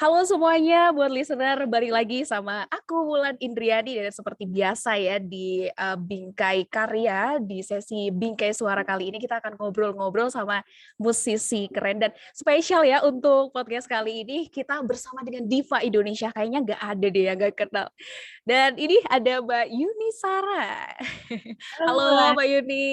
Halo semuanya, buat listener, balik lagi sama aku Wulan Indriani dan seperti biasa ya di Bingkai Karya, di sesi Bingkai Suara kali ini kita akan ngobrol-ngobrol sama musisi keren dan spesial ya untuk podcast kali ini kita bersama dengan diva Indonesia, kayaknya nggak ada deh yang nggak kenal. Dan ini ada Mbak Yuni Sara. Halo Halo Wulan. Mbak Yuni.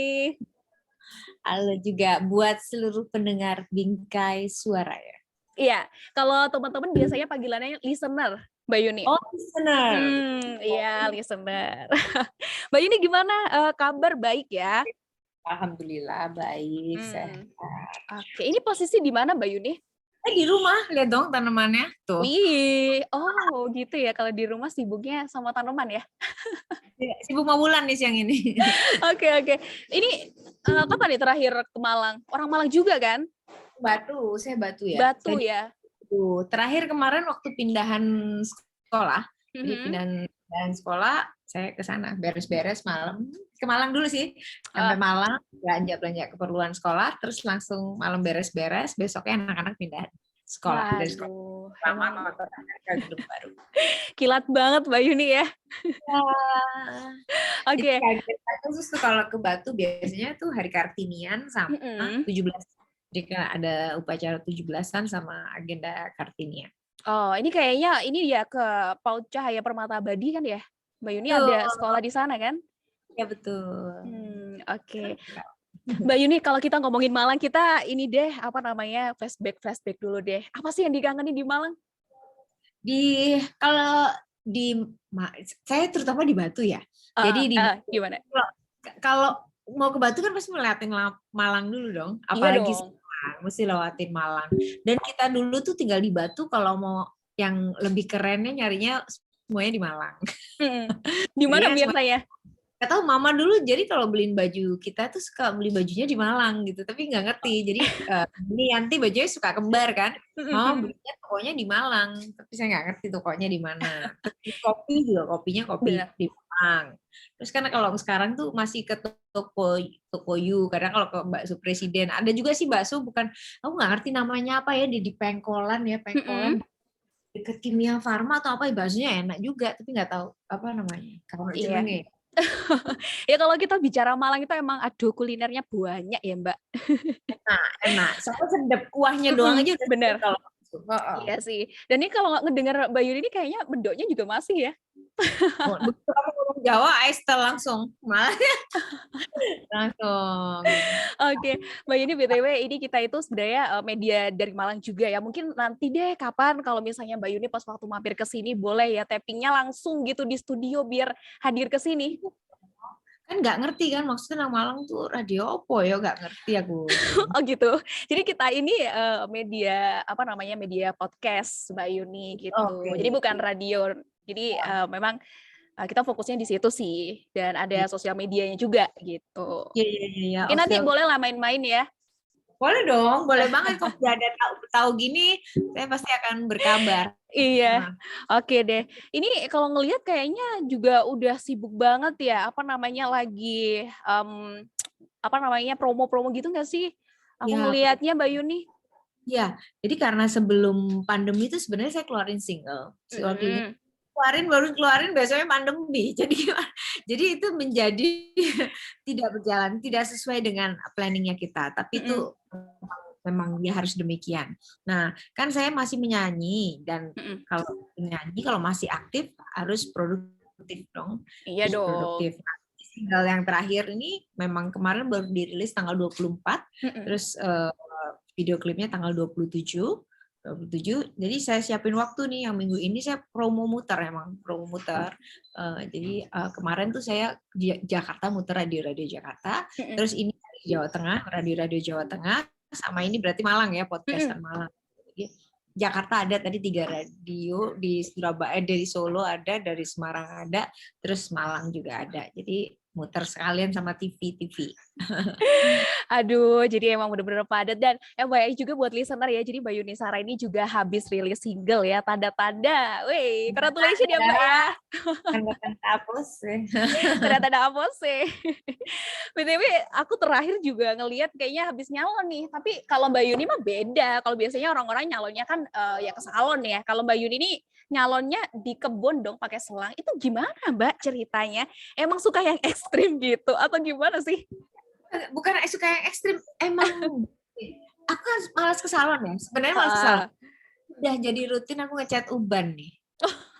Halo juga buat seluruh pendengar Bingkai Suara ya. Iya, kalau teman-teman biasanya panggilannya listener, Mbak Yuni. Oh, listener. Iya, listener. Mbak Yuni gimana? Kabar baik ya? Alhamdulillah baik, sehat. Oke, ini posisi di mana Mbak Yuni? Di rumah, lihat dong tanamannya. Tuh. Wih, oh gitu ya. Kalau di rumah sibuknya sama tanaman ya? Sibuk mau Wulan nih siang ini. Oke. Ini kapan nih terakhir ke Malang? Orang Malang juga kan? Saya Batu ya. Batu ya? Terakhir kemarin waktu pindahan sekolah, jadi pindahan sekolah, saya ke sana beres-beres malam. Ke Malang dulu sih, sampai Malang belanja keperluan sekolah, terus langsung malam beres-beres. Besoknya anak-anak pindah sekolah dari sekolah lama ke gedung baru. Kilat banget Mbak Yuni ya. Oke. Terus kalau ke Batu biasanya tuh hari Kartinian sama 17. Jadi ada upacara 17-an sama agenda Kartinian. Oh, ini kayaknya ini ya ke PAUD Cahaya Permata Abadi kan ya? Mbak Yuni ada sekolah di sana kan? Ya betul. Oke. Mbak Yuni, kalau kita ngomongin Malang, kita ini deh, apa namanya, flashback dulu deh. Apa sih yang dikangenin di Malang? Saya terutama di Batu ya. Jadi gimana? Kalau mau ke Batu kan pasti melihatin Malang dulu dong. Apalagi iya dong. Mesti lewatin Malang. Dan kita dulu tuh tinggal di Batu, kalau mau yang lebih kerennya nyarinya semuanya di Malang. Di mana biasanya? Gak tahu, mama dulu jadi kalau beliin baju kita tuh suka beli bajunya di Malang gitu, tapi nggak ngerti. Jadi ini nanti bajunya suka kembar kan, mama belinya tokonya di Malang, tapi saya nggak ngerti tokonya di mana. Kopinya kopi di Malang. Terus karena kalau sekarang tuh masih ke toko Yu, kadang kalau ke bakso Presiden ada juga sih bakso, bukan, aku nggak ngerti namanya apa ya, di Pengkolan ya, Pengkolan deket Kimia Farma atau apa, baksonya enak juga, tapi nggak tahu apa namanya. Kalau jenenge. Ya kalau kita bicara Malang itu emang aduh kulinernya banyak ya Mbak. Enak. Soalnya sedap, kuahnya doang aja udah bener. Kalau iya sih. Dan ini kalau ngedengar Mbak Yuni ini kayaknya bedoknya juga masih ya. Begitu kamu ngomong Jawa, setel langsung. Langsung. Oke, Mbak Yuni BTW ini kita itu sebenarnya media dari Malang juga ya. Mungkin nanti deh kapan kalau misalnya Mbak Yuni pas waktu mampir ke sini boleh ya tappingnya langsung gitu di studio biar hadir ke sini. Kan nggak ngerti kan maksudnya Malang tuh radio apa ya, nggak ngerti aku. Oh gitu. Jadi kita ini media apa namanya, media podcast Mbak Yuni gitu. Jadi bukan radio. Jadi memang kita fokusnya di situ sih, dan ada sosial medianya juga gitu. Iya. Mungkin nanti boleh lah main-main ya. Boleh dong, boleh banget. Kalau udah ada tahu gini, saya pasti akan berkabar. Iya, oke deh. Ini kalau ngelihat kayaknya juga udah sibuk banget ya. Apa namanya lagi apa namanya promo-promo gitu nggak sih? Aku ngelihatnya Mbak Yuni. Ya, jadi karena sebelum pandemi itu sebenarnya saya keluarin single. Baru keluarin besoknya pandemi. Jadi itu menjadi tidak berjalan, tidak sesuai dengan planningnya kita. Tapi itu memang dia harus demikian. Nah, kan saya masih menyanyi, dan kalau menyanyi kalau masih aktif harus produktif dong. Iya dong. Produktif. Single yang terakhir ini memang kemarin baru dirilis tanggal 24, terus video klipnya tanggal 27. Jadi saya siapin waktu nih, yang minggu ini saya promo muter. Jadi kemarin tuh saya di Jakarta muter radio Jakarta, terus ini di Jawa Tengah, radio Jawa Tengah, sama ini berarti Malang ya, podcastan Malang. Jadi, Jakarta ada tadi 3 radio, di Surabaya, dari Solo ada, dari Semarang ada, terus Malang juga ada. Jadi muter sekalian sama TV. Aduh, jadi emang bener-bener padat dan FYI juga buat listener ya, jadi Mbak Yuni Sara ini juga habis rilis single ya, Tanda-Tanda. Wih, congratulations ya Mbak ya. Tanda-tanda hapus sih. Tanda-tanda apa sih? BTW aku terakhir juga ngelihat kayaknya habis nyalon nih, tapi kalau Mbak Yuni mah beda. Kalau biasanya orang-orang nyalonnya kan ya ke salon ya. Kalau Mbak Yuni ini nyalonnya di kebun dong pakai selang. Itu gimana Mbak ceritanya? Emang suka yang ekstrim gitu atau gimana sih? Bukan suka yang ekstrim, emang aku kan malas ke salon ya. Sebenarnya malas ke salon. Udah jadi rutin aku ngecat uban nih.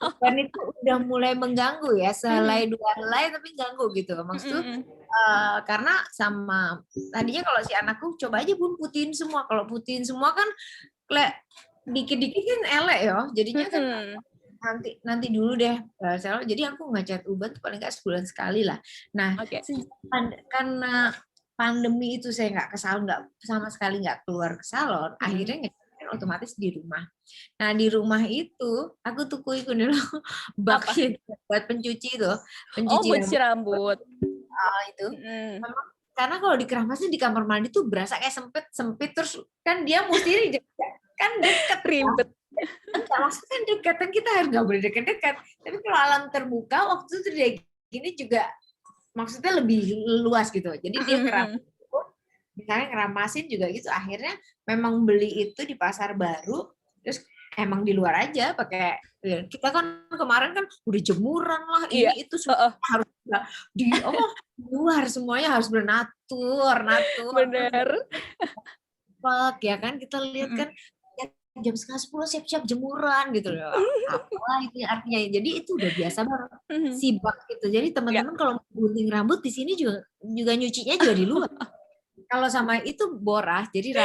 Uban itu udah mulai mengganggu ya, sehelai dua helai tapi ganggu gitu. Maksudnya karena sama tadinya kalau si anakku coba aja Bun putihin semua. Kalau putihin semua kan dikit-dikit kan elek ya. Jadinya kan nanti dulu deh. Jadi aku ngecat uban tuh paling nggak sebulan sekali lah. Nah, karena pandemi itu saya nggak ke salon, nggak sama sekali nggak keluar ke salon, akhirnya ngecat otomatis di rumah. Nah di rumah itu aku tuku dulu baknya buat pencuci itu, pencuci rambut. Itu. Karena kalau dikeramasnya di kamar mandi tuh berasa kayak sempit terus kan dia mesti kan deket ribet. Enggak, maksudnya kan dekat kan kita harus nggak boleh dekat-dekat. Tapi kalau alam terbuka waktu itu dia gini juga maksudnya lebih luas gitu. Jadi dia keramas misalnya ngeramasin juga gitu. Akhirnya memang beli itu di pasar baru terus emang di luar aja pakai kita kan kemarin kan udah jemuran lah ini itu semua harus di luar semuanya harus bernatur bener ya kan kita lihat kan jam 9:30 siap-siap jemuran gitu loh. Apa itu artinya? Jadi itu udah biasa banget. Sibak gitu. Jadi teman-teman kalau gunting rambut di sini juga nyucinya juga di luar. Kalau sama itu Borah, jadi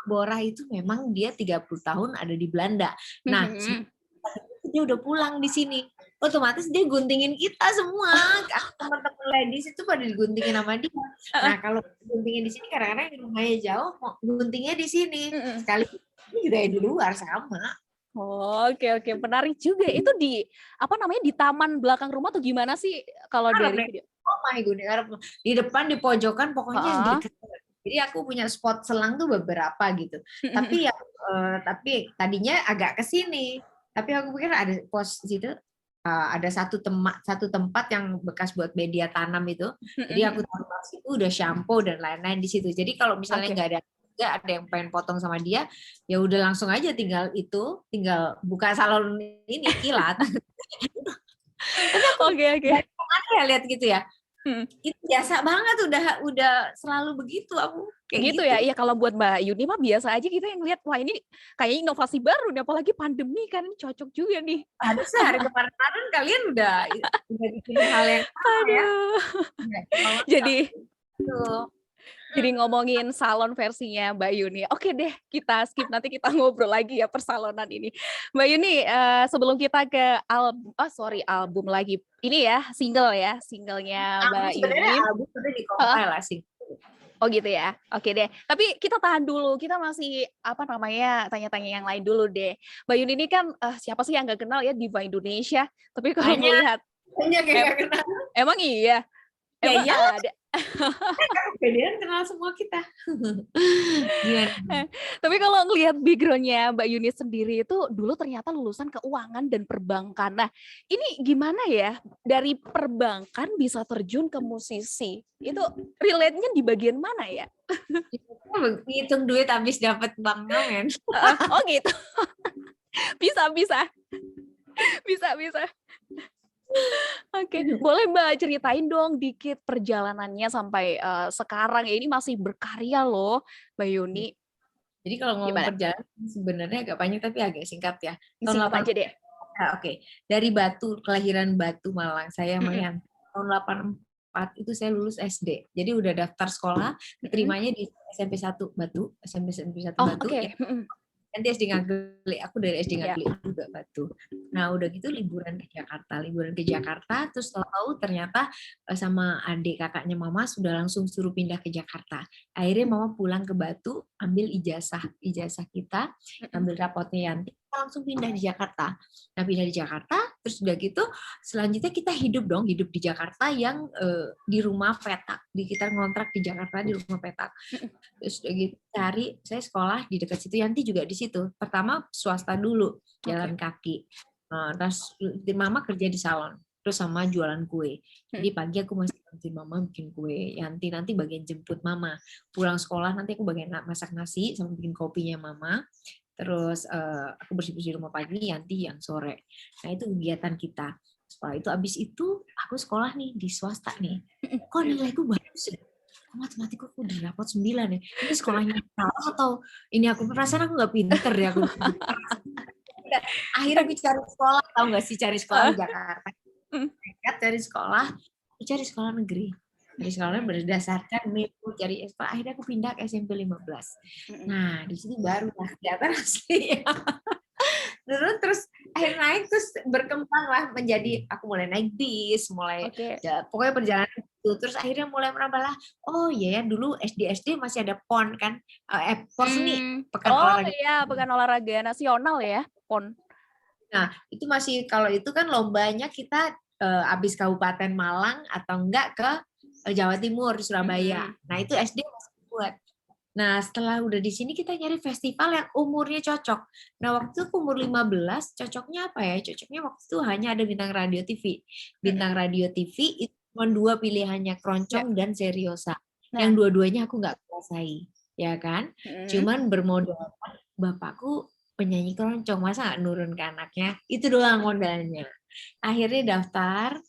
Borah itu memang dia 30 tahun ada di Belanda. Nah, dia udah pulang di sini. Otomatis dia guntingin kita semua. Teman-teman ladies itu pada diguntingin sama dia. Nah, kalau guntingin di sini kadang-kadang rumahnya jauh, mau guntingnya di sini. Sekali ini juga di luar sama. Oke, menarik juga. Itu di apa namanya di taman belakang rumah atau gimana sih kalau dari video? Di depan di pojokan pokoknya yang dekat. Jadi aku punya spot selang tuh beberapa gitu. Tapi tapi tadinya agak ke sini. Tapi aku pikir ada pos situ ada satu tempat yang bekas buat media tanam itu. Jadi aku taruh situ udah shampoo dan lain-lain di situ. Jadi kalau misalnya nggak ada yang pengen potong sama dia, ya udah langsung aja tinggal buka salon ini kilat. Oke. Ya lihat gitu ya. Itu biasa banget udah selalu begitu aku kayak gitu ya. Iya kalau buat Mbak Yuni mah biasa aja kita yang lihat wah ini kayaknya inovasi baru nih apalagi pandemi kan cocok juga nih. Harusnya hari kemarin kalian udah bikin hal yang sama ya. Jadi ngomongin salon versinya Mbak Yuni. Oke deh, kita skip nanti kita ngobrol lagi ya persalonan ini. Mbak Yuni, sebelum kita ke album lagi. Ini ya, singlenya Mbak Yuni. Sebenarnya album itu di-compile lah sih. Oh gitu ya. Oke deh. Tapi kita tahan dulu. Kita masih tanya-tanya yang lain dulu deh. Mbak Yuni ini kan siapa sih yang nggak kenal ya diva Indonesia. Tapi kalau melihat emang iya. Emang ada. Kemudian kenal semua kita. Gimana? Tapi kalau ngelihat background-nya Mbak Yuni sendiri itu dulu ternyata lulusan keuangan dan perbankan. Nah, ini gimana ya dari perbankan bisa terjun ke musisi? Itu relate-nya di bagian mana ya? Ngitung duit habis dapat banknya men. Oh gitu. Bisa. Oke, boleh Mbak ceritain dong dikit perjalanannya sampai sekarang ya ini masih berkarya loh Mbak Yuni. Jadi kalau ngomong perjalanan sebenarnya agak panjang tapi agak singkat ya. Singkat aja deh. Oke. Dari kelahiran Batu Malang. Saya tahun 84 itu saya lulus SD. Jadi udah daftar sekolah, keterimanya di SMP 1 Batu, SMP 1 Batu. Okay. Nanti SD Ngageli, aku dari SD Ngageli juga Batu. Nah udah gitu liburan ke Jakarta, terus tahu ternyata sama adik kakaknya mama sudah langsung suruh pindah ke Jakarta. Akhirnya mama pulang ke Batu, ambil ijazah kita, ambil rapotnya Yanti, kita langsung pindah di Jakarta. Nah, pindah di Jakarta, terus udah gitu, selanjutnya kita hidup di Jakarta yang di rumah petak. Kita ngontrak di Jakarta di rumah petak. Terus udah gitu saya sekolah di dekat situ, Yanti juga di situ. Pertama swasta dulu, jalan kaki. Terus mama kerja di salon, terus sama jualan kue. Jadi pagi aku masih bantuin mama bikin kue, Yanti nanti bagian jemput mama. Pulang sekolah nanti aku bagian masak nasi sama bikin kopinya mama. Terus aku bersih-bersih rumah pagi, Yanti yang sore. Nah itu kegiatan kita. Setelah itu abis itu aku sekolah nih di swasta nih. Kok nilaiku bagus ya? Matematika aku udah dapat 9 ya. Ini sekolahnya salah atau ini aku perasaan aku nggak pinter ya. Akhirnya aku cari sekolah, tahu nggak sih cari sekolah di Jakarta. Cari sekolah negeri. Dari sekolahnya berdasarkan menu cari sekolah. Akhirnya aku pindah ke SMP 15. Nah, di sini baru lah kelihatan asli. Terus akhirnya naik, terus berkembang lah menjadi aku mulai naik bis, mulai pokoknya perjalanan itu. Terus akhirnya mulai merambah lah, oh iya ya dulu SD masih ada PON kan, PON seni, pekan olahraga. Oh iya, pekan olahraga nasional ya, PON. Nah itu masih, kalau itu kan lombanya kita habis Kabupaten Malang atau enggak ke Jawa Timur di Surabaya. Nah itu SD masih buat. Nah, setelah udah di sini kita nyari festival yang umurnya cocok. Nah, waktu itu umur 15, cocoknya apa ya? Cocoknya waktu itu hanya ada Bintang Radio TV. Bintang Radio TV itu cuma 2 pilihannya, Keroncong dan Seriosa. Yang dua-duanya aku nggak kuasai, ya kan? Cuman bermodalkan bapakku penyanyi keroncong, masa nggak nurun ke anaknya? Itu doang modalnya. Akhirnya daftar,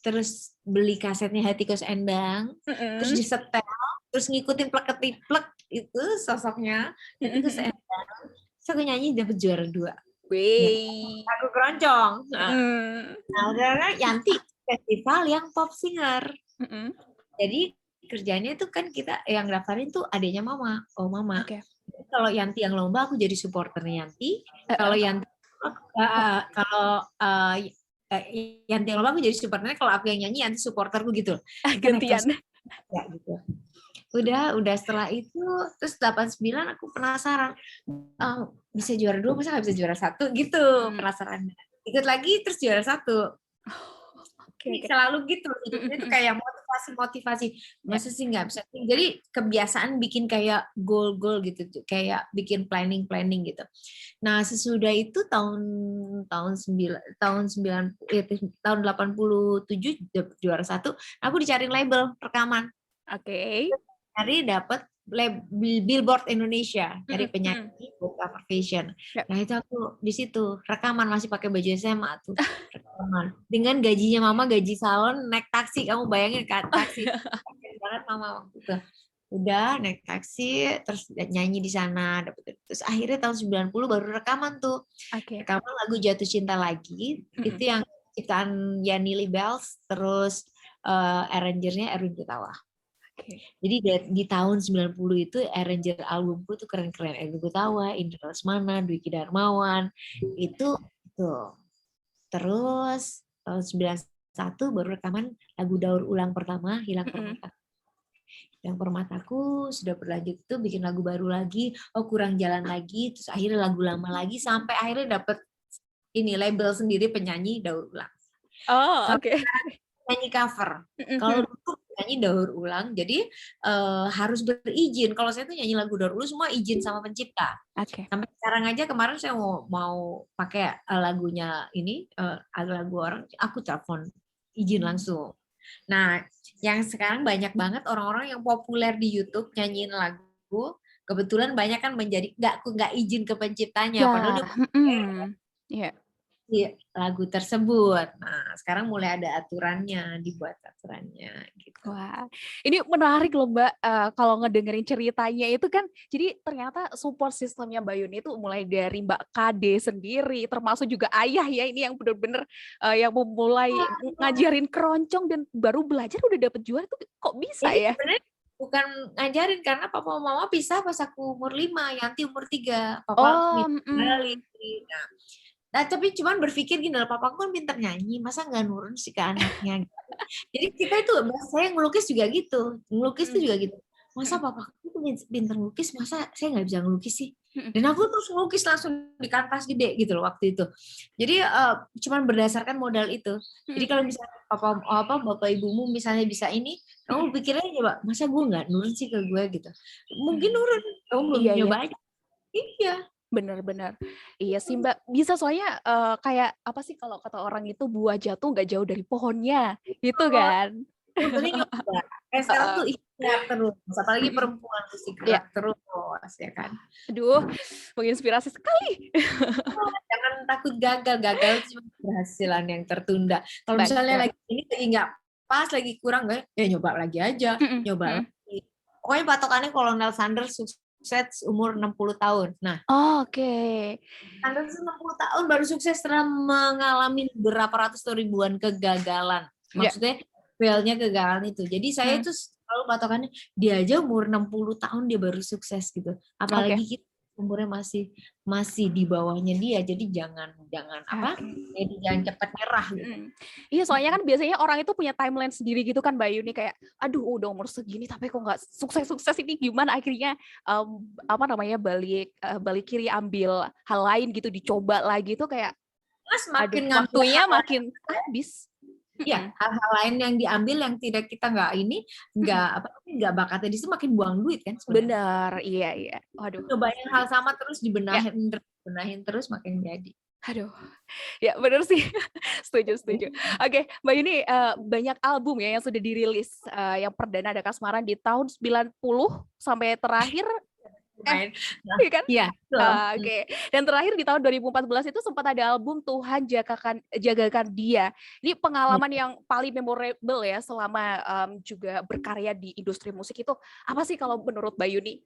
terus beli kasetnya Hati Koes Endang, terus disetel, terus ngikutin plek-ketiplek itu sosoknya, itu Koes Endang, terus aku nyanyi dapat juara 2. Aku keroncong. Nah, udah Yanti festival yang pop singer. Jadi kerjanya itu kan kita yang daftarin tuh adiknya mama, mama. Kalau Yanti yang lomba, aku jadi supporternya Yanti. Kalau Yanti Yanti yang lomba aku jadi supporternya, kalau aku yang nyanyi Yanti supporterku gitu. Gantian. Ya gitu. Udah setelah itu terus 89 aku penasaran, bisa juara 2 masa nggak bisa juara 1 gitu, penasaran. Ikut lagi terus juara 1. Selalu gitu. Itu kayak motivasi. Masa sih nggak bisa. Jadi kebiasaan bikin kayak goal gitu, kayak bikin planning gitu. Nah, sesudah itu tahun 87 juara 1, aku dicariin label rekaman. Cari dapat Billboard Indonesia dari penyanyi cover fashion. Nah itu aku di situ rekaman masih pakai baju SMA tuh, rekaman dengan gajinya mama, gaji salon, naik taksi, kamu bayangin kan, taksi banget mama waktu itu. Udah naik taksi terus nyanyi di sana, terus akhirnya tahun 90 baru rekaman tuh. Rekaman lagu Jatuh Cinta Lagi, itu yang ciptaan Yani Libels, terus arrangernya Erwin Gutawa. Jadi di tahun 90 itu arranger albumku tuh keren-keren. Erwin Gutawa, Indra Lesmana, Dwiki Darmawan, itu. Terus tahun 91 baru rekaman lagu daur ulang pertama, Hilang Permataku. Hilang Permataku sudah berlanjut tuh bikin lagu baru lagi, Kurang Jalan Lagi, terus akhirnya lagu lama lagi, sampai akhirnya dapet ini label sendiri penyanyi daur ulang. Nyanyi cover. Kalau dulu nyanyi daur ulang, jadi harus berizin. Kalau saya tuh nyanyi lagu daur ulang semua izin sama pencipta. Sampai sekarang aja, kemarin saya mau pakai lagunya ini, lagu orang, aku telepon izin langsung. Nah, yang sekarang banyak banget orang-orang yang populer di YouTube nyanyiin lagu, kebetulan banyak kan menjadi nggak izin ke penciptanya, padahal lagu tersebut. Nah, sekarang mulai ada aturannya, dibuat aturannya gitu. Wah, ini menarik loh Mbak, kalau ngedengerin ceritanya itu kan, jadi ternyata support sistemnya Mbak Yuni itu mulai dari Mbak Kade sendiri, termasuk juga ayah ya, ini yang benar-benar yang memulai ngajarin keroncong dan baru belajar udah dapet juara, itu kok bisa ya? Sebenarnya bukan ngajarin, karena papa mama pisah pas aku umur 5, Yanti umur 3. Papa balik. Nah, tapi cuman berpikir gini, papa aku kan pinter nyanyi, masa nggak nurun sih ke anaknya? Jadi kita itu, saya ngelukis juga gitu, ngelukis itu juga gitu. masa Mhm. papa itu pinter lukis, masa saya nggak bisa ngelukis sih? Mhm. Dan aku terus ngelukis langsung di kanvas gede gitu loh waktu itu. Jadi cuman berdasarkan modal itu. Jadi Mhm. kalau misalnya bapak ibumu misalnya bisa ini, Mhm. kamu pikirnya coba, masa gue nggak nurun sih ke gue gitu. Mungkin Mmm. nurun, kamu belum Iya iya. nyoba aja. Iya. Bener. Iya sih, Mbak. Bisa soalnya, kayak apa sih kalau kata orang itu buah jatuh nggak jauh dari pohonnya, gitu kan? Sebetulnya nyoba. Kayak sekarang Heeh. tuh gerak terus, apalagi Mhm. perempuan mesti Iya. gerak terus ya kan. Aduh, menginspirasi sekali. Jangan takut gagal, gagal itu cuma keberhasilan yang tertunda. Kalau misalnya Bener. lagi ini lagi nggak pas, lagi kurang ya nyoba lagi aja, Mhm nyoba mhm. lagi. Pokoknya patokannya Kolonel Sanders sukses umur 60 tahun. Nah, Oke. Sanders 60 tahun baru sukses setelah mengalami berapa ratus atau ribuan kegagalan. Iya. Maksudnya failnya kegagalan itu. Jadi saya Mmm. itu selalu patokannya dia aja umur 60 tahun dia baru sukses gitu. Oke. Apalagi kita umurnya masih masih di bawahnya dia. Jadi jangan jangan apa? Oke. Jadi jangan cepat nyerah gitu. Mhm. Iya, soalnya kan biasanya orang itu punya timeline sendiri gitu kan, Mbak Yuni, kayak, "Aduh udah umur segini tapi kok nggak sukses-sukses ini gimana?" Akhirnya, apa namanya, balik kiri ambil hal lain gitu, dicoba lagi tuh kayak, Mas aduh makin ngambil waktunya hal makin habis. ya Mhm hal-hal lain yang diambil yang tidak kita nggak ini mhm. nggak apa nggak bakatnya di situ makin buang duit kan sebenarnya. Bener, iya. Waduh, Coba yang setuju. hal sama terus Ya, benahin terus makin jadi. aduh, ya bener sih. Setuju. Oke, Mbak Yuni, banyak album ya yang sudah dirilis, yang perdana ada Kasmaran di tahun 90 sampai terakhir eh, Main. Nah, iya kan? iya, betul. Oke, dan terakhir di tahun 2014 itu sempat ada album Tuhan Jagakan Dia. Ini pengalaman Iya. yang paling memorable ya selama, juga berkarya di industri musik itu, apa sih kalau menurut Mbak Yuni?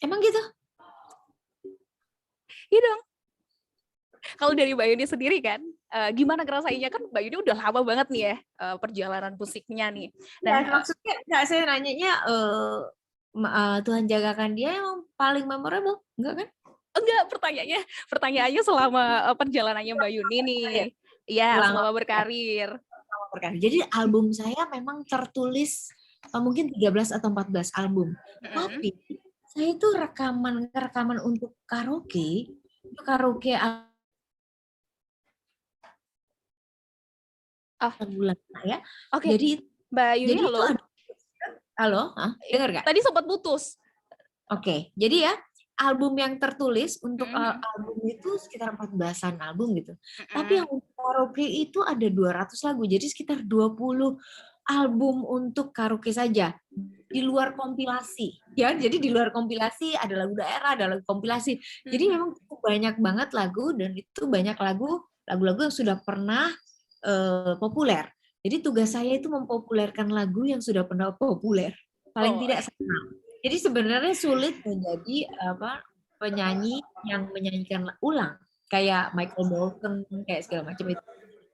Emang gitu? Iya dong, kalau dari Mbak Yuni sendiri kan, gimana ngerasainnya? Kan Mbak Yuni udah lama banget nih ya, perjalanan musiknya nih. Ya, Nah, maksudnya enggak saya nanyanya Tuhan jagakan dia emang paling memorable, enggak kan? enggak, pertanyaannya selama, perjalanannya Mbak Yuni nih. Ya, Iya, selama selama berkarir. berkarya. Jadi album saya memang tertulis mungkin 13 atau 14 album. Mhm. Tapi saya itu rekaman untuk karaoke, itu karaoke Oh, bulan ya. oke. Jadi Mbak Yuni, jadi itu halo? ada halo? Hah? Dengar nggak? Tadi sempat putus. Oke, jadi ya album yang tertulis untuk Mhm mhm. album itu sekitar 14-an album gitu. Tapi Mhm. yang untuk karaoke itu ada 200 lagu, jadi sekitar 20 album untuk karaoke saja. Di luar kompilasi, ya. Jadi di luar kompilasi ada lagu daerah, ada lagu kompilasi. Jadi Mhm. memang cukup banyak banget lagu dan itu banyak lagu-lagu yang sudah pernah populer. Jadi tugas saya itu mempopulerkan lagu yang sudah pernah populer. Paling Oh, tidak sama. Jadi sebenarnya sulit menjadi penyanyi yang menyanyikan ulang kayak Michael Bolton kayak segala macam itu.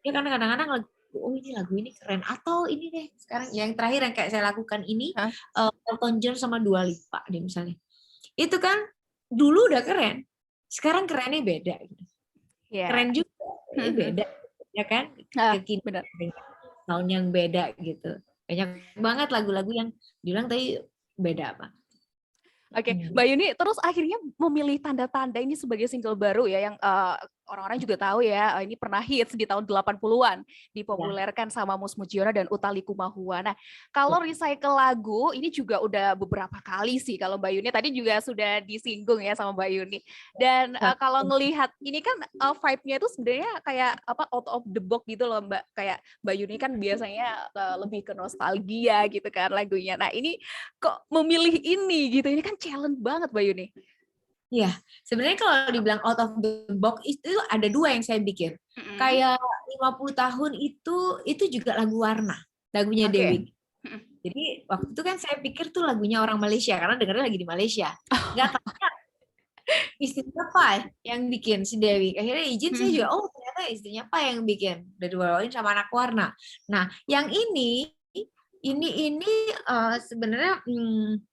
Ya karena kadang-kadang lagu oh ini lagu ini keren atau ini deh sekarang yang terakhir yang kayak saya lakukan ini heeh, Elton John sama Dua Lipa deh misalnya. Itu kan dulu udah keren. Sekarang kerennya beda gitu. iya. Keren juga, Mhm mhm. beda ya kan? Heeh, Kekinian bener. dengan tahun yang beda gitu. Banyak banget lagu-lagu yang dibilang tadi beda apa. Oke, Hmm. Mbak Yuni terus akhirnya memilih Tanda-Tanda ini sebagai single baru ya yang, orang-orang juga tahu ya, ini pernah hits di tahun 80-an, Ya, dipopulerkan sama Mus Mujiono dan Utha Likumahua. Nah, kalau recycle lagu ini juga udah beberapa kali sih kalau Mbak Yuni tadi juga sudah disinggung ya sama Mbak Yuni. Dan, kalau ngelihat ini kan, vibe-nya itu sebenarnya kayak apa, out of the box gitu loh Mbak, kayak Mbak Yuni kan biasanya, lebih ke nostalgia gitu kan lagunya. Nah ini kok memilih ini gitu, ini kan challenge banget Mbak Yuni. iya. Sebenarnya kalau dibilang out of the box itu ada dua yang saya bikin. Mhm. Kayak 50 tahun itu juga lagu Warna, lagunya Oke. Dewi. Mhm. Jadi waktu itu kan saya pikir tuh lagunya orang Malaysia karena dengarnya lagi di Malaysia. Nggak tahu istrinya Pai yang bikin si Dewi. Akhirnya izin saya juga, Mhm. oh ternyata istrinya Pai yang bikin. Udah dibawain sama anak Warna. Nah, yang ini sebenarnya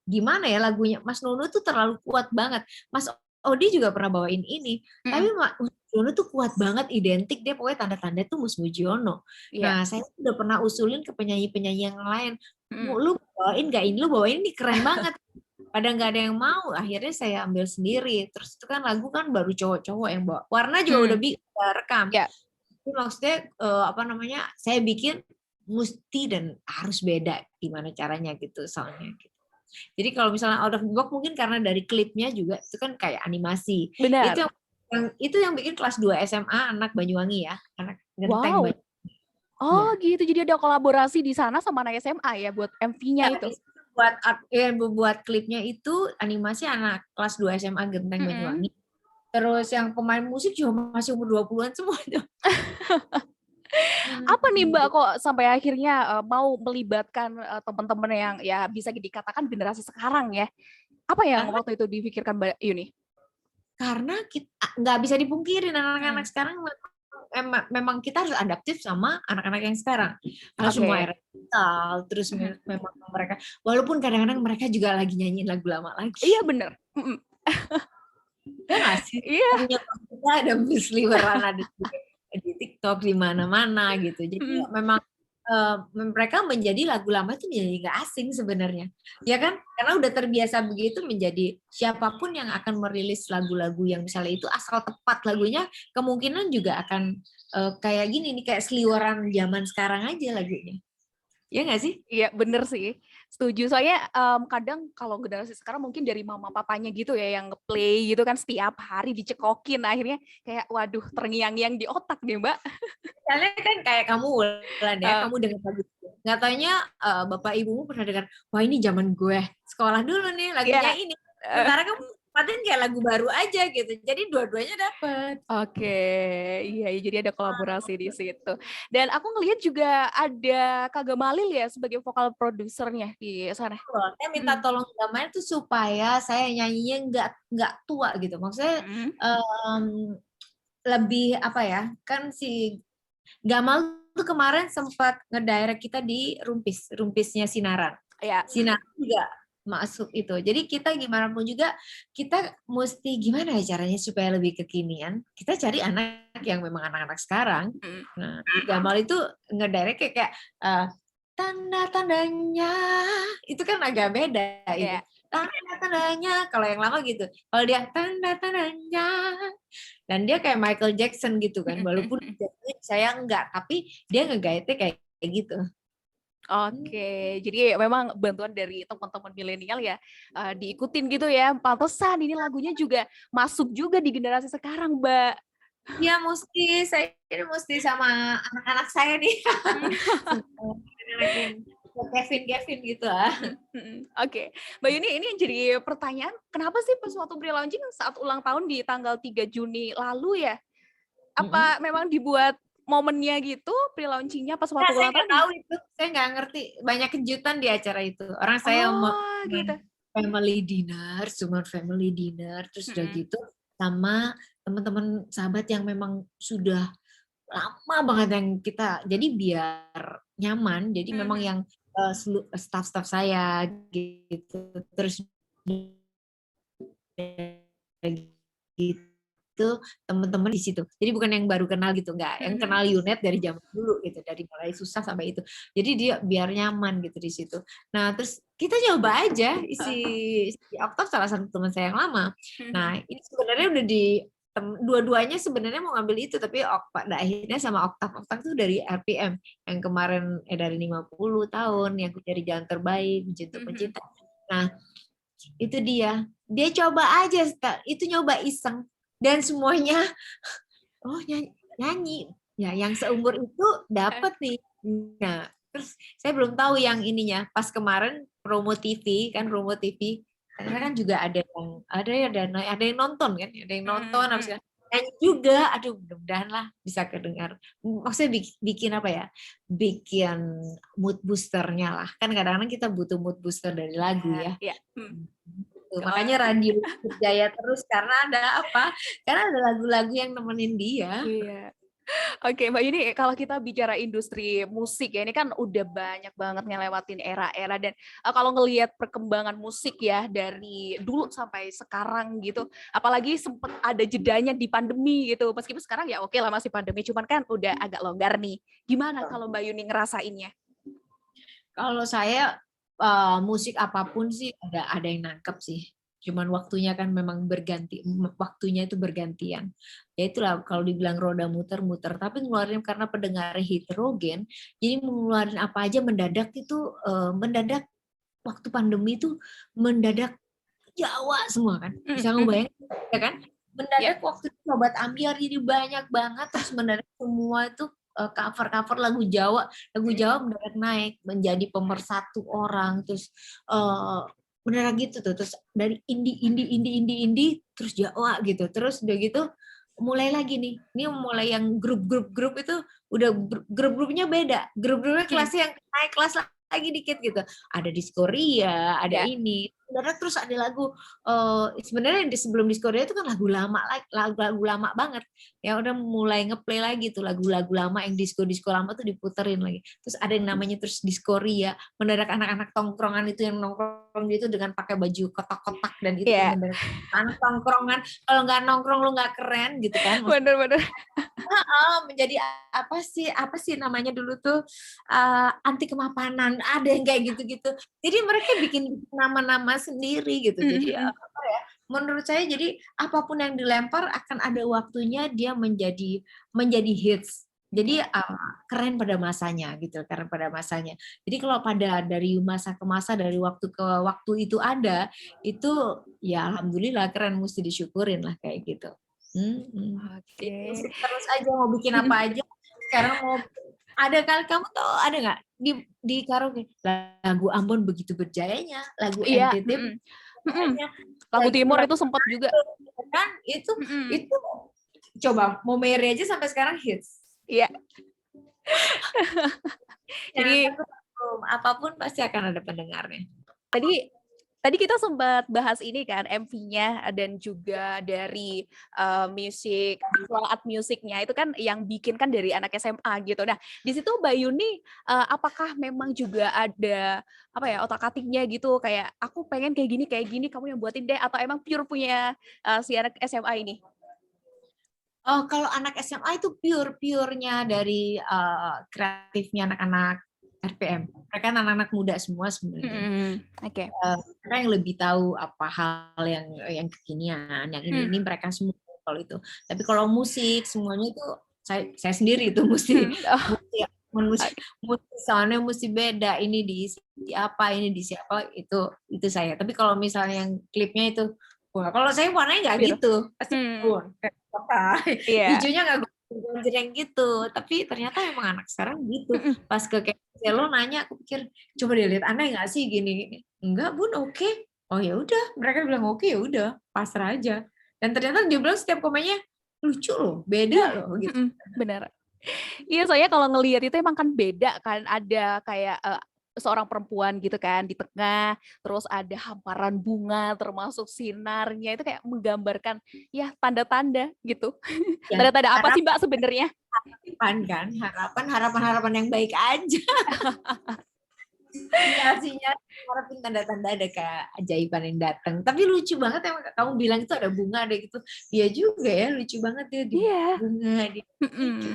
gimana ya lagunya Mas Nunu tuh terlalu kuat banget. Mas Odi juga pernah bawain ini, tapi Mhm. Mujiono tuh kuat banget, identik dia pokoknya tanda-tanda tuh Mus Mujiono. Iya. Nah, saya udah pernah usulin ke penyanyi-penyanyi yang lain, Mm. Lu bawain gak ini, lu bawain ini keren banget. Pada nggak ada yang mau, akhirnya saya ambil sendiri. Terus itu kan lagu kan baru cowok-cowok yang bawa. Warna juga Mm. udah rekam. Ya. Itu maksudnya apa namanya? Saya bikin mesti dan harus beda gimana caranya gitu soalnya. Gitu. Jadi kalau misalnya out of the box mungkin karena dari klipnya juga itu kan kayak animasi. Itu Benar. yang bikin kelas 2 SMA anak Banyuwangi ya, anak Genteng Wow. Banyuwangi. Oh Ya. gitu, jadi ada kolaborasi di sana sama anak SMA ya buat MV-nya itu. Buat klipnya itu animasi anak kelas 2 SMA Genteng Mm-mm. Banyuwangi. Terus yang pemain musik juga masih umur 20-an semua tuh. Apa nih Mbak kok sampai akhirnya mau melibatkan teman-teman yang ya bisa dikatakan generasi sekarang ya? Apa yang Karena waktu itu dipikirkan Mbak Yuni? karena kita nggak bisa dipungkirin anak-anak Hmm. sekarang memang kita harus adaptif sama anak-anak yang sekarang. Karena semua Oke. era digital, terus memang mereka, walaupun kadang-kadang mereka juga lagi nyanyiin lagu lama lagi. Iya bener. Mm-mm. Ya nggak sih? Iya. Punya kita ada berseliweran, ada di TikTok, di mana-mana gitu. Jadi Mm-mm. memang mereka menjadi lagu lama itu menjadi nggak asing sebenarnya, ya kan? Karena udah terbiasa begitu menjadi siapapun yang akan merilis lagu-lagu yang misalnya itu asal tepat lagunya, kemungkinan juga akan kayak gini nih, kayak seliweran zaman sekarang aja lagunya, ya nggak sih? Iya bener sih, setuju. Soalnya kadang kalau generasi sekarang mungkin dari mama papanya gitu ya yang ngeplay gitu kan setiap hari dicekokin, akhirnya kayak waduh terngiang-ngiang di otak deh Mbak. Misalnya kan kayak kamu Wulan ya, Uh, kamu dengar lagu itu. Nggak taunya bapak ibumu pernah dengar, wah ini zaman gue sekolah dulu nih lagunya ya. ini. Sementara kamu paten kayak lagu baru aja gitu. Jadi dua-duanya dapet. Oke, iya, jadi ada kolaborasi di situ. Dan aku ngelihat juga ada Kak Gamalil ya sebagai vokal produsernya di sana. Saya minta tolong Gamal tuh supaya saya nyanyinya nggak tua gitu. Maksudnya Mm. lebih apa ya? Kan si Gamal tuh kemarin sempat ngedirect kita di Rumpisnya Sinaran. Ya. Sinaran juga masuk itu. Jadi kita gimana pun juga kita mesti gimana ya caranya supaya lebih kekinian. Kita cari anak yang memang anak-anak sekarang. Nah, Gamal itu ngedirect kayak tanda-tandanya itu kan agak beda itu. Ya. Tanda-tandanya kalau yang lama gitu. Kalau dia tanda-tandanya dan dia kayak Michael Jackson gitu kan. Walaupun saya enggak, tapi dia ngegaitnya kayak gitu. Oke, jadi memang bantuan dari teman-teman milenial ya diikutin gitu ya. Pantesan ini lagunya juga masuk juga di generasi sekarang, Mbak. Ya saya ini mesti sama anak-anak saya nih. Anak yang Kevin gitu lah. Oke, Mbak Yuni, ini yang jadi pertanyaan, kenapa sih pas waktu pre-launching saat ulang tahun di tanggal 3 Juni lalu ya? Apa memang dibuat momennya gitu, pre-launchingnya pas waktu Saya ulang nggak tahun? tahu itu, saya nggak ngerti. Banyak kejutan di acara itu. Orang saya Oh, gitu. cuman family dinner, terus udah gitu sama teman-teman sahabat yang memang sudah lama banget yang kita. Jadi biar nyaman, jadi memang yang staff-staff saya gitu, terus gitu teman-teman di situ. Jadi bukan yang baru kenal gitu, enggak. Yang kenal Yunet dari zaman dulu gitu, dari mulai susah sampai itu. Jadi dia biar nyaman gitu di situ. Nah, terus kita coba aja si Oktav salah satu teman saya yang lama. Nah, ini sebenarnya udah dua-duanya sebenarnya mau ngambil itu, tapi pada akhirnya sama Oktav tuh dari RPM yang kemarin dari 50 tahun yang dari Jalan Terbaik, Mencinta Pencinta. Nah, itu dia coba aja, itu nyoba iseng dan semuanya nyanyi ya, yang seumur itu dapat nih. Nah, terus saya belum tahu yang ininya pas kemarin promo TV karena kan juga ada yang nonton kan, ada yang nonton habis nyanyi juga. Aduh, mudah-mudahan lah bisa kedengar. Maksudnya bikin apa ya? Bikin mood boosternya lah. Kan kadang-kadang kita butuh mood booster dari lagu ya. Makanya radio Jaya terus karena ada apa? Karena ada lagu-lagu yang nemenin dia. Iya. Oke, Mbak Yuni, kalau kita bicara industri musik ya, ini kan udah banyak banget ngelewatin era-era dan kalau ngelihat perkembangan musik ya dari dulu sampai sekarang gitu, apalagi sempet ada jedanya di pandemi gitu. Meskipun sekarang ya oke lah masih pandemi, cuman kan udah agak longgar nih. Gimana kalau Mbak Yuni ngerasainnya? Kalau saya musik apapun sih ada yang nangkep sih. Cuman waktunya kan memang waktunya itu bergantian. Ya itulah kalau dibilang roda muter-muter, tapi ngeluarin karena pendengarnya heterogen, jadi ngeluarin apa aja mendadak itu mendadak waktu pandemi itu mendadak Jawa semua kan. Bisa ngebayangin ya kan? Ya, Mendadak waktu itu obat ambiar jadi banyak banget terus mendadak semua itu cover-cover lagu Jawa mendadak naik menjadi pemersatu orang terus mendadak gitu tuh terus dari indie terus Jawa gitu terus udah gitu mulai lagi nih ini mulai yang grup-grup itu udah grup-grupnya beda grup-grupnya kelasnya yang naik kelas lagi dikit gitu ada Diskoria ada ya. ini mendadak terus ada lagu sebenarnya sebelum Diskoria itu kan lagu lama banget ya udah mulai ngeplay lagi tuh lagu-lagu lama yang disco lama tuh diputerin lagi terus ada yang namanya terus Diskoria mendadak anak-anak tongkrongan itu yang nongkrong gitu dengan pakai baju kotak-kotak dan itu Iya, mendadak anak tongkrongan kalau nggak nongkrong lu nggak keren gitu kan bener-bener. menjadi apa sih namanya dulu tuh anti kemapanan ada yang kayak gitu-gitu jadi mereka bikin nama-nama sendiri gitu jadi apa ya menurut saya jadi apapun yang dilempar akan ada waktunya dia menjadi hits jadi keren pada masanya gitu keren pada masanya jadi kalau pada dari masa ke masa dari waktu ke waktu itu ada itu ya alhamdulillah keren mesti disyukurin lah kayak gitu. Jadi Oke. musik terus aja mau bikin apa aja. Sekarang mau ada kali kamu tahu ada nggak di karaoke lagu Ambon begitu berjayanya, lagu Iya, NTT berjayanya, Lagu Timur lagu itu sempat juga. kan itu coba mau Mary aja sampai sekarang hits. Iya, Jangan jadi takut apapun pasti akan ada pendengarnya. tadi tadi kita sempat bahas ini kan MV-nya dan juga dari musik visual art musiknya itu kan yang bikin kan dari anak SMA gitu. Nah, di situ Mbak Yuni apakah memang juga ada apa ya otak-atiknya gitu kayak aku pengen kayak gini kamu yang buatin deh atau emang pure punya si anak SMA ini? Oh, kalau anak SMA itu pure-purenya dari kreatifnya anak-anak RPM. Mereka kan anak-anak muda semua sebenarnya. Oke. Mereka yang lebih tahu apa hal yang kekinian, yang ini mereka semua kalau itu. Tapi kalau musik semuanya itu saya sendiri itu Oh, musik musik soalnya mesti beda. Ini diisi apa, ini diisi apa itu saya. Tapi kalau misalnya yang klipnya itu wah, kalau saya warnanya nggak biru. gitu, pasti Iya. hijaunya nggak gonjreng gitu. Tapi ternyata emang anak sekarang gitu. Pas ke lo nanya, aku pikir coba dia lihat aneh nggak sih gini. Enggak bun, oke. Oh ya udah, mereka bilang oke ya udah, pasrah aja. Dan ternyata dia bilang setiap komennya lucu loh, Iya, beda loh gitu. benar. Iya, soalnya kalau ngelihat itu emang kan beda kan, ada kayak seorang perempuan gitu kan di tengah, terus ada hamparan bunga termasuk sinarnya itu kayak menggambarkan ya tanda-tanda gitu. Ya, Tanda-tanda apa sih harapan Mbak sebenarnya? kan, harapan yang baik aja. Sinyal-sinyal harapin tanda-tanda ada keajaiban yang datang. Tapi lucu banget emang kamu bilang itu ada bunga ada gitu. Dia juga ya lucu banget dia di Iya. bunga di lucu.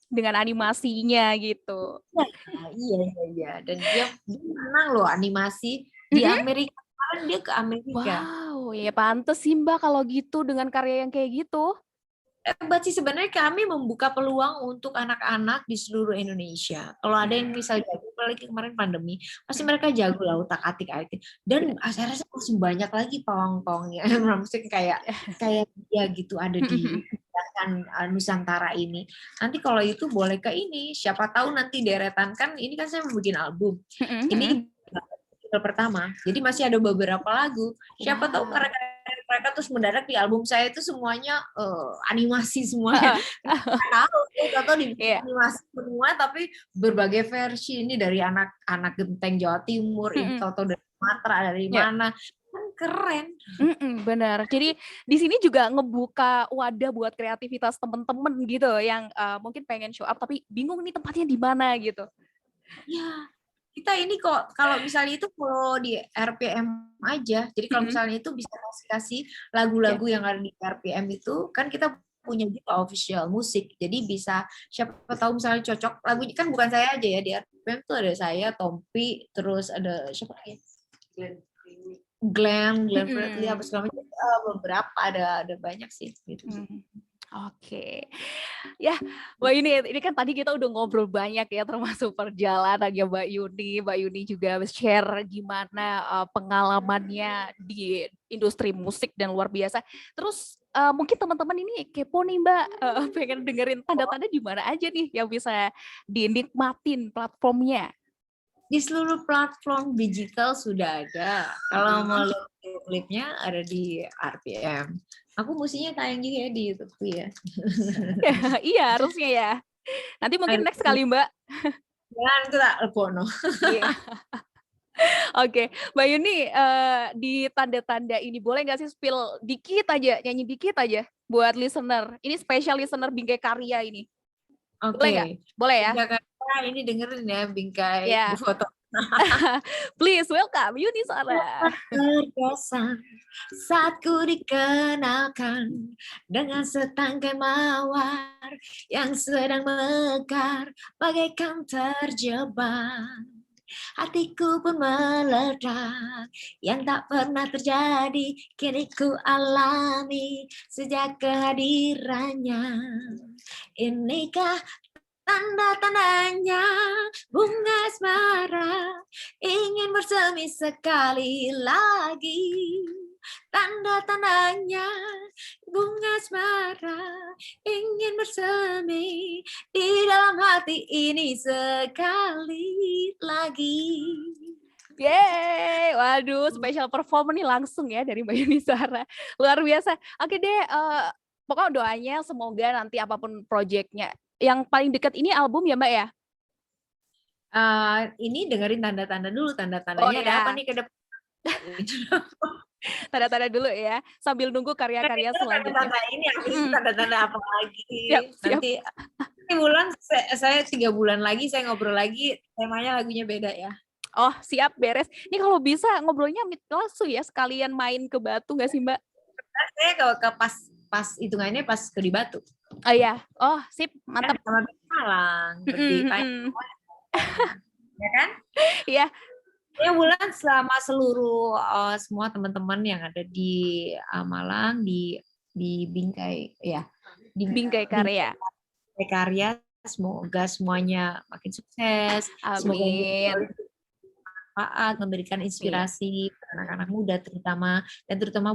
Dengan animasinya gitu. Iya iya iya dan dia menang loh animasi di Amerika kemarin dia ke Amerika. Wow, ya pantes sih Mbak kalau gitu dengan karya yang kayak gitu. Hebat sih sebenarnya kami membuka peluang untuk anak-anak di seluruh Indonesia. Kalau ada yang misal jago, apalagi kemarin pandemi, pasti mereka jago lah utak-atik IT. Dan Benar. saya rasa masih banyak lagi pawang-pawangnya. Maksudnya kayak dia gitu ada di gerakan Nusantara ini. Nanti kalau itu boleh ke ini, siapa tahu nanti deretan kan ini kan saya mau bikin album. Ini single pertama, jadi masih ada beberapa lagu. Siapa tahu Wow. mereka terus mendadak di album saya itu semuanya animasi semuanya. Nggak tahu, atau di Iya. animasi semua tapi berbagai versi ini dari anak-anak genteng Jawa Timur, ini tahu dari Sumatera, dari Ya. mana. keren. Benar. Jadi di sini juga ngebuka wadah buat kreativitas temen-temen gitu yang mungkin pengen show up tapi bingung nih tempatnya di mana gitu. Ya, kita ini kok kalau misalnya itu kalau di RPM aja. Jadi kalau misalnya itu bisa kasih lagu-lagu yang ada di RPM itu kan kita punya juga official musik. Jadi bisa siapa tahu misalnya cocok lagunya kan bukan saya aja ya di RPM tuh ada saya, Tompi, terus ada siapa lagi? Glenn Fredly apa segala macam beberapa ada banyak sih gitu. Oke. Ya, Mbak Yuni, ini kan tadi kita udah ngobrol banyak ya, termasuk perjalanan ya Mbak Yuni. Mbak Yuni juga share gimana pengalamannya di industri musik dan luar biasa. Terus mungkin teman-teman ini kepo nih Mbak, pengen dengerin tanda-tanda di mana aja nih yang bisa dinikmatin platformnya. Di seluruh platform digital sudah ada. Kalau mau lihat klipnya ada di RPM. Aku mestinya tayang juga ya di YouTube ya. Iya, harusnya ya. Nanti mungkin next kali Mbak. Jangan itu tak lepono. Iya. Oke, Mbak Yuni, di tanda-tanda ini boleh nggak sih spill dikit aja, nyanyi dikit aja buat listener. Ini special listener Bingkai Karya ini. Boleh nggak? Boleh ya? Jakarta ini dengerin ya Bingkai Ya. foto. Please welcome Yuni Sara. Terkesan saat ku dikenalkan dengan setangkai mawar yang sedang mekar bagaikan terjebak. Hatiku pun meledak yang tak pernah terjadi kini ku alami sejak kehadirannya. Inikah tanda-tandanya bunga asmara ingin bersemi sekali lagi. Tanda-tandanya bunga asmara ingin bersemi di dalam hati ini sekali lagi. Yeay, waduh, special perform nih langsung ya dari Mbak Yuni Sara. Luar biasa. Oke deh, pokoknya doanya semoga nanti apapun proyeknya. Yang paling dekat ini album ya Mbak ya? Ini dengerin tanda-tanda dulu, tanda-tandanya ada apa nih ke depan. Tanda-tanda dulu ya, sambil nunggu karya-karya selanjutnya. Tanda-tanda ini tanda-tanda apa lagi? Siap. Nanti bulan saya 3 bulan lagi saya ngobrol lagi, temanya lagunya beda ya. Oh siap, beres. Ini kalau bisa ngobrolnya langsung ya, sekalian main ke Batu nggak sih Mbak? Saya ke pas hitungannya pas ke di Batu. Oh iya, oh sip, mantap. Sama Malang, ya kan? Iya. Ya bulan selama seluruh semua teman-teman yang ada di Malang di Bingkai ya, di Bingkai Karya. Bingkai Karya, semoga semuanya makin sukses. Amin. Semoga memberikan inspirasi anak-anak muda terutama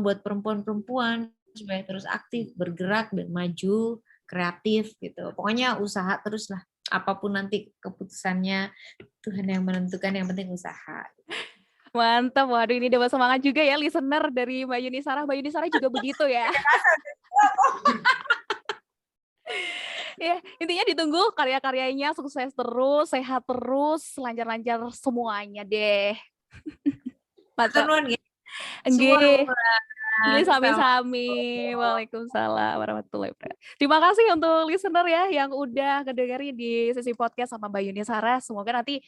buat perempuan-perempuan supaya terus aktif, bergerak dan maju, kreatif gitu. Pokoknya usaha terus lah. Apapun nanti keputusannya Tuhan yang menentukan, yang penting usaha. Mantap, waduh ini dapat semangat juga ya listener dari Mbak Yuni Sara. Mbak Yuni Sara juga begitu ya. Ya, intinya ditunggu karya-karyanya, sukses terus, sehat terus, lancar-lancar semuanya deh. Mantap. Nggih. Sami-sami. Waalaikumsalam warahmatullahi wabarakatuh. Terima kasih untuk listener ya yang udah kedengerin di sesi podcast sama Mbak Yuni Sara. Semoga nanti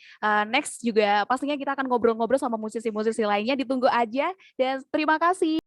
next juga pastinya kita akan ngobrol-ngobrol sama musisi-musisi lainnya. Ditunggu aja dan terima kasih.